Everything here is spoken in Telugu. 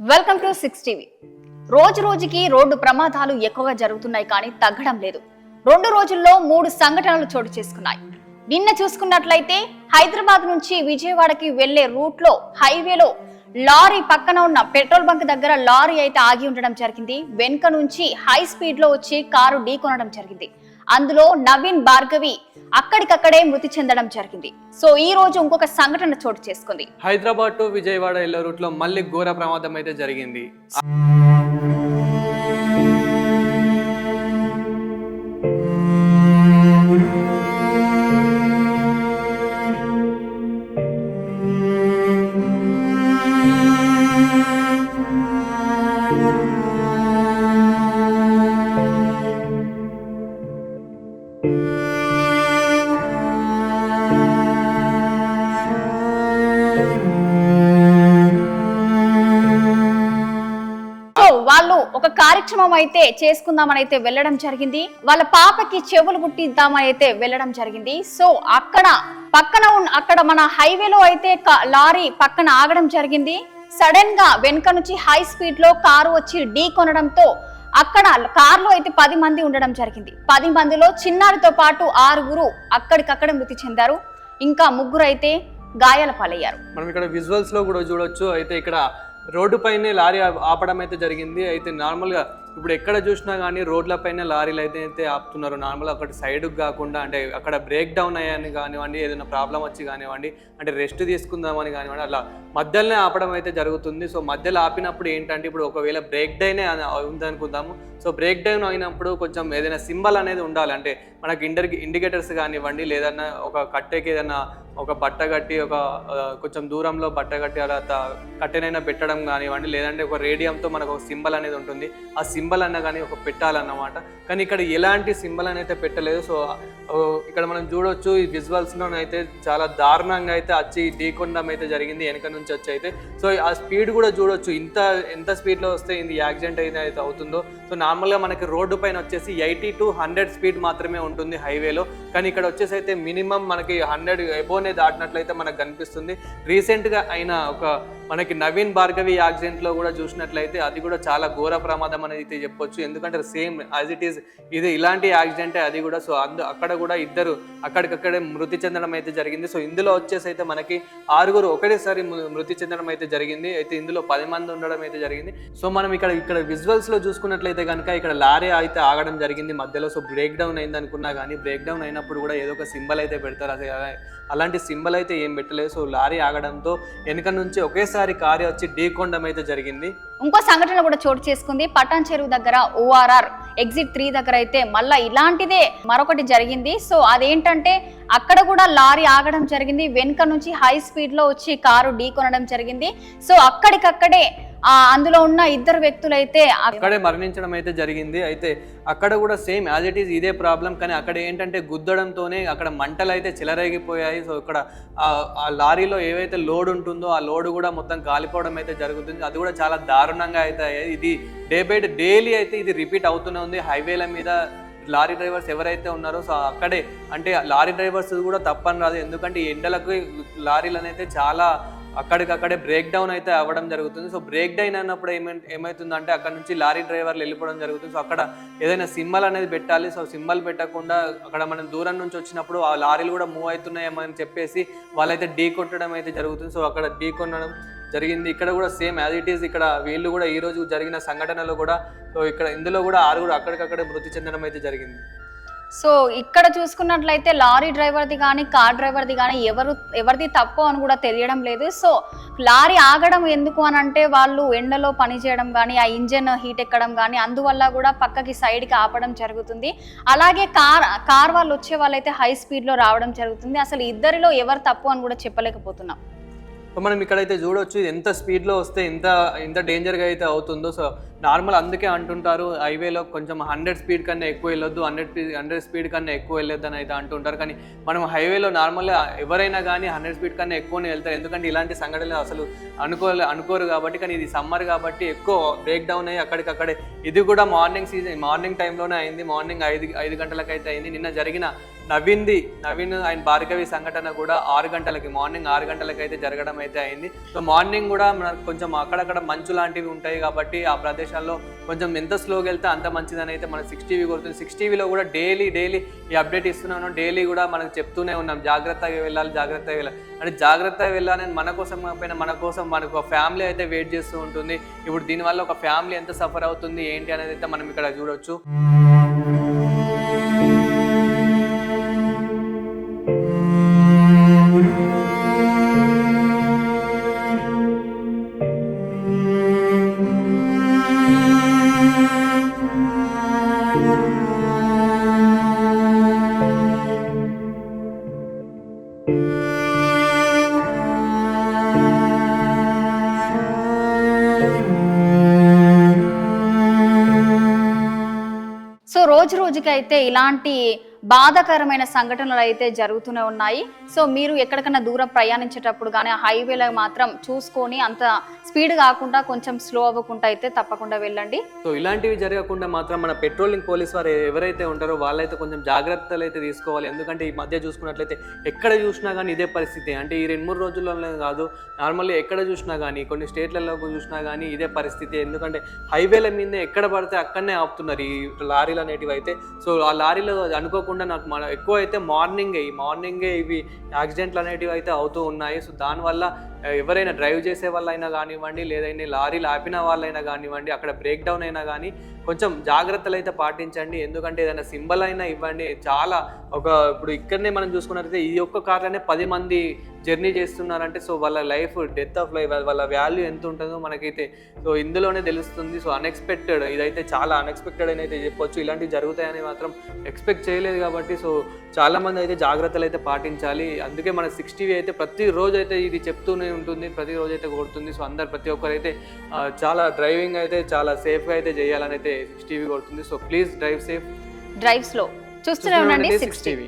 Welcome to 6 TV. రోజు రోజుకి రోడ్డు ప్రమాదాలు ఎక్కువగా జరుగుతున్నాయి కానీ తగ్గడం లేదు. 2 రోజుల్లో 3 సంఘటనలు చోటు చేసుకున్నాయి. నిన్న చూసుకున్నట్లయితే హైదరాబాద్ నుంచి విజయవాడకి వెళ్లే రూట్ లో హైవేలో లారీ పక్కన ఉన్న పెట్రోల్ బంక్ దగ్గర లారీ అయితే ఆగి ఉండడం జరిగింది. వెనుక నుంచి హై స్పీడ్ లో వచ్చి కారు ఢీకొనడం జరిగింది. అందులో నవీన్ భార్గవి అక్కడికక్కడే మృతి చెందడం జరిగింది. సో ఈ రోజు ఇంకొక సంఘటన చోటు చేసుకుంది. హైదరాబాద్ టు విజయవాడ వెళ్లే రూట్ లో మళ్ళీ ఘోర ప్రమాదం అయితే జరిగింది. వాళ్ళు ఒక కార్యక్రమం అయితే చేసుకుందామని అయితే వెళ్ళడం జరిగింది. వాళ్ళ పాపకి చెవులు కుట్టిద్దామని అయితే వెళ్ళడం జరిగింది. సో అక్కడ మన హైవేలో అయితే లారీ పక్కన ఆగడం జరిగింది. సడన్ గా వెనుక నుంచి హై స్పీడ్ లో కారు వచ్చి ఢీ కొనడంతో అక్కడ కారులో అయితే 10 మంది ఉండడం జరిగింది. 10 మందిలో చిన్నారితో పాటు 6 అక్కడికక్కడ మృతి చెందారు. ఇంకా 3 అయితే గాయాల పాలయ్యారు. మనం ఇక్కడ విజువల్స్ లో కూడా చూడొచ్చు. అయితే ఇక్కడ రోడ్డు పైనే లారీ ఆపడం అయితే జరిగింది. అయితే నార్మల్గా ఇప్పుడు ఎక్కడ చూసినా కానీ రోడ్లపైన లారీలు అయితే ఆపుతున్నారు. నార్మల్గా అక్కడ సైడ్కి కాకుండా, అంటే అక్కడ బ్రేక్ డౌన్ అయ్యాని కానివ్వండి, ఏదైనా ప్రాబ్లం వచ్చి కానివ్వండి, అంటే రెస్ట్ తీసుకుందామని కానివ్వండి, అలా మధ్యలోనే ఆపడం అయితే జరుగుతుంది. సో మధ్యలో ఆపినప్పుడు ఏంటంటే, ఇప్పుడు ఒకవేళ బ్రేక్ డౌన్ ఉందనుకుందాము. సో బ్రేక్ డౌన్ అయినప్పుడు కొంచెం ఏదైనా సింబల్ అనేది ఉండాలి. అంటే మనకి ఇండికేటర్స్ కానివ్వండి, లేదన్నా ఒక కట్టెకి ఏదైనా ఒక బట్ట కట్టి కొంచెం దూరంలో బట్ట కట్టి అలా కట్టెనైనా పెట్టడం కానివ్వండి, లేదంటే ఒక రేడియంతో మనకు ఒక సింబల్ అనేది ఉంటుంది. ఆ సింబల్ అన్నా కానీ ఒక పెట్టాలన్నమాట. కానీ ఇక్కడ ఎలాంటి సింబల్ అని అయితే పెట్టలేదు. సో ఇక్కడ మనం చూడొచ్చు ఈ విజువల్స్లో అయితే చాలా దారుణంగా అయితే వచ్చి ఢీకొనడం అయితే జరిగింది వెనక నుంచి వచ్చి అయితే. సో ఆ స్పీడ్ కూడా చూడొచ్చు, ఎంత స్పీడ్లో వస్తే ఇది యాక్సిడెంట్ అయితే అవుతుందో. సో నార్మల్గా మనకి రోడ్డు పైన వచ్చేసి 80 to 100 స్పీడ్ మాత్రమే ఉంటుంది హైవేలో. కానీ ఇక్కడ వచ్చేసి అయితే మినిమం మనకి 100 ఎబోనే దాటినట్లయితే మనకు కనిపిస్తుంది. రీసెంట్గా అయిన మనకి నవీన్ భార్గవి యాక్సిడెంట్లో కూడా చూసినట్లయితే అది కూడా చాలా ఘోర ప్రమాదం అనేది అయితే చెప్పొచ్చు. ఎందుకంటే సేమ్ యాజ్ ఇట్ ఈస్ ఇది ఇలాంటి యాక్సిడెంటే అది కూడా. సో అక్కడ కూడా ఇద్దరు అక్కడికక్కడే మృతి చెందడం అయితే జరిగింది. సో ఇందులో వచ్చేసి అయితే మనకి 6 ఒకటేసారి మృతి చెందడం అయితే జరిగింది. అయితే ఇందులో 10 మంది ఉండడం అయితే జరిగింది. సో మనం ఇక్కడ విజువల్స్ లో చూసుకున్నట్లయితే కనుక ఇక్కడ లారీ అయితే ఆగడం జరిగింది మధ్యలో. సో బ్రేక్ డౌన్ అయింది అనుకున్నా కానీ బ్రేక్ డౌన్ అయినప్పుడు కూడా ఏదో ఒక సింబల్ అయితే పెడతారు. అలాంటి సింబల్ అయితే ఏం పెట్టలేదు. సో లారీ ఆగడంతో వెనుక నుంచి ఒకేసారి కారు వచ్చి ఢీకొనడం అయితే జరిగింది. ఇంకో సంఘటన కూడా చోటు చేసుకుంది. పటాన్ చెరువు దగ్గర ORR ఎగ్జిట్ 3 దగ్గర అయితే మళ్ళా ఇలాంటిదే మరొకటి జరిగింది. సో అదేంటంటే అక్కడ కూడా లారీ ఆగడం జరిగింది. వెనుక నుంచి హై స్పీడ్ లో వచ్చి కారు ఢీకొనడం జరిగింది. సో అక్కడికక్కడే అందులో ఉన్న 2 వ్యక్తులైతే అక్కడే మరణించడం అయితే జరిగింది. అయితే అక్కడ కూడా సేమ్ యాజ్ ఇట్ ఈస్ ఇదే ప్రాబ్లం. కానీ అక్కడ ఏంటంటే గుద్దడంతోనే అక్కడ మంటలు అయితే చెలరేగిపోయాయి. సో ఇక్కడ ఆ లారీలో ఏవైతే లోడ్ ఉంటుందో ఆ లోడ్ కూడా మొత్తం కాలిపోవడం అయితే జరుగుతుంది. అది కూడా చాలా దారుణంగా అయితే ఇది డే బై డే డైలీ అయితే ఇది రిపీట్ అవుతూనే ఉంది హైవేల మీద. లారీ డ్రైవర్స్ ఎవరైతే ఉన్నారో సో అక్కడే, అంటే లారీ డ్రైవర్స్ కూడా తప్పని రాదు. ఎందుకంటే ఈ ఎండలకు లారీలు అనేది చాలా అక్కడికక్కడే బ్రేక్ డౌన్ అయితే అవ్వడం జరుగుతుంది. సో బ్రేక్ డౌన్ అన్నప్పుడు ఏమవుతుందంటే అక్కడ నుంచి లారీ డ్రైవర్లు వెళ్ళిపోవడం జరుగుతుంది. సో అక్కడ ఏదైనా సింబల్ అనేది పెట్టాలి. సో సింబల్ పెట్టకుండా అక్కడ మనం దూరం నుంచి వచ్చినప్పుడు ఆ లారీలు కూడా మూవ్ అవుతున్నాయేమో అని చెప్పేసి వాళ్ళైతే ఢీ కొట్టడం అయితే జరుగుతుంది. సో అక్కడ ఢీ కొట్టడం జరిగింది. ఇక్కడ కూడా సేమ్ యాజ్ ఇట్ ఈస్ ఇక్కడ వీళ్ళు కూడా ఈ రోజు జరిగిన సంఘటనలో కూడా సో ఇందులో కూడా 6 అక్కడికక్కడే మృతి చెందడం అయితే జరిగింది. సో ఇక్కడ చూసుకున్నట్లయితే లారీ డ్రైవర్ది కానీ కార్ డ్రైవర్ది కానీ ఎవరిది తప్పు అని కూడా తెలియడం లేదు. సో లారీ ఆగడం ఎందుకు అని అంటే వాళ్ళు ఎండలో పని చేయడం కానీ ఆ ఇంజన్ హీట్ ఎక్కడం కానీ అందువల్ల కూడా పక్కకి సైడ్కి ఆపడం జరుగుతుంది. అలాగే కార్ వాళ్ళు వచ్చే వాళ్ళైతే హై స్పీడ్లో రావడం జరుగుతుంది. అసలు ఇద్దరిలో ఎవరు తప్పు అని కూడా చెప్పలేకపోతున్నాం. సో మనం ఇక్కడైతే చూడొచ్చు ఎంత స్పీడ్లో వస్తే ఎంత డేంజర్గా అయితే అవుతుందో. సో నార్మల్ అందుకే అంటుంటారు హైవేలో కొంచెం 100 స్పీడ్ కన్నా ఎక్కువ వెళ్ళొద్దు, 100 స్పీడ్ కన్నా ఎక్కువ వెళ్ళొద్దు అని అయితే అంటుంటారు. కానీ మనం హైవేలో నార్మల్గా ఎవరైనా కానీ 100 స్పీడ్ కన్నా ఎక్కువనే వెళ్తారు. ఎందుకంటే ఇలాంటి సంఘటనలు అసలు అనుకోరు కాబట్టి. కానీ ఇది సమ్మర్ కాబట్టి ఎక్కువ బ్రేక్ డౌన్ అయ్యి అక్కడికక్కడే. ఇది కూడా మార్నింగ్ టైంలోనే అయింది. మార్నింగ్ 5 గంటలకైతే అయింది. నిన్న జరిగిన నవీన్ ఆయన భార్గవి సంఘటన కూడా 6 గంటలకి మార్నింగ్ 6 గంటలకి అయితే జరగడం అయితే అయింది. సో మార్నింగ్ కూడా మనకు కొంచెం అక్కడక్కడ మంచు లాంటివి ఉంటాయి కాబట్టి ఆ ప్రదేశాల్లో కొంచెం ఎంత స్లోగా వెళ్తే అంత మంచిదని అయితే మన 6TV కోరుతుంది. 6TVలో కూడా డైలీ ఈ అప్డేట్ ఇస్తున్నాను. డైలీ కూడా మనకు చెప్తూనే ఉన్నాం జాగ్రత్తగా వెళ్ళాలి అంటే జాగ్రత్తగా వెళ్ళాలని మన కోసం కాకపోయినా మన కోసం మనకు ఒక ఫ్యామిలీ అయితే వెయిట్ చేస్తూ ఉంటుంది. ఇప్పుడు దీనివల్ల ఒక ఫ్యామిలీ ఎంత సఫర్ అవుతుంది ఏంటి అనేది అయితే మనం ఇక్కడ చూడొచ్చు. సో రోజుకి అయితే ఇలాంటి బాధాకరమైన సంఘటనలు అయితే జరుగుతూనే ఉన్నాయి. సో మీరు ఎక్కడికైనా దూరం ప్రయాణించేటప్పుడు కానీ ఆ హైవేలో మాత్రం చూసుకొని అంత స్పీడ్ కాకుండా కొంచెం స్లో అవ్వకుండా అయితే తప్పకుండా వెళ్ళండి. సో ఇలాంటివి జరగకుండా మాత్రం మన పెట్రోలింగ్ పోలీస్ వారు ఎవరైతే ఉంటారో వాళ్ళైతే కొంచెం జాగ్రత్తలు అయితే తీసుకోవాలి. ఎందుకంటే ఈ మధ్య చూసుకున్నట్లయితే ఎక్కడ చూసినా కానీ ఇదే పరిస్థితి. అంటే ఈ 2-3 రోజుల్లోనే కాదు, నార్మల్లీ ఎక్కడ చూసినా కానీ కొన్ని స్టేట్లలో చూసినా కానీ ఇదే పరిస్థితి. ఎందుకంటే హైవేల మీద ఎక్కడ పడితే అక్కడనే ఆపుతున్నారు ఈ లారీలు అనేటివి అయితే. సో ఆ లారీలో అనుకోకుండా నాకు ఎక్కువ అయితే మార్నింగే ఇవి యాక్సిడెంట్లు అనేటివి అయితే అవుతూ ఉన్నాయి. సో దానివల్ల ఎవరైనా డ్రైవ్ చేసే వాళ్ళైనా కానివ్వండి, లేదంటే లారీలు ఆపిన వాళ్ళైనా కానివ్వండి, అక్కడ బ్రేక్ డౌన్ అయినా కానీ కొంచెం జాగ్రత్తలు అయితే పాటించండి. ఎందుకంటే ఏదైనా సింబల్ అయినా ఇవ్వండి. చాలా ఇప్పుడు ఇక్కడనే మనం చూసుకున్నట్లయితే ఈ ఒక్క కార్లోనే 10 మంది జర్నీ చేస్తున్నారంటే సో వాళ్ళ లైఫ్, డెత్ ఆఫ్ లైఫ్, వాళ్ళ వాల్యూ ఎంత ఉంటుందో మనకైతే సో ఇందులోనే తెలుస్తుంది. సో అన్ఎక్స్పెక్టెడ్, ఇదైతే చాలా అన్ఎక్స్పెక్టెడ్ అని అయితే చెప్పొచ్చు. ఇలాంటివి జరుగుతాయని మాత్రం ఎక్స్పెక్ట్ చేయలేదు కాబట్టి సో చాలామంది అయితే జాగ్రత్తలు అయితే పాటించాలి. అందుకే మన 6TV అయితే ప్రతిరోజు అయితే ఇది చెప్తూనే ఉంటుంది, ప్రతిరోజు అయితే కొడుతుంది. సో ప్రతి ఒక్కరైతే చాలా డ్రైవింగ్ అయితే చాలా సేఫ్గా అయితే చేయాలని అయితే 6TV కొడుతుంది. So please drive safe, drive slow. చూస్తూనే ఉండండి 6TV.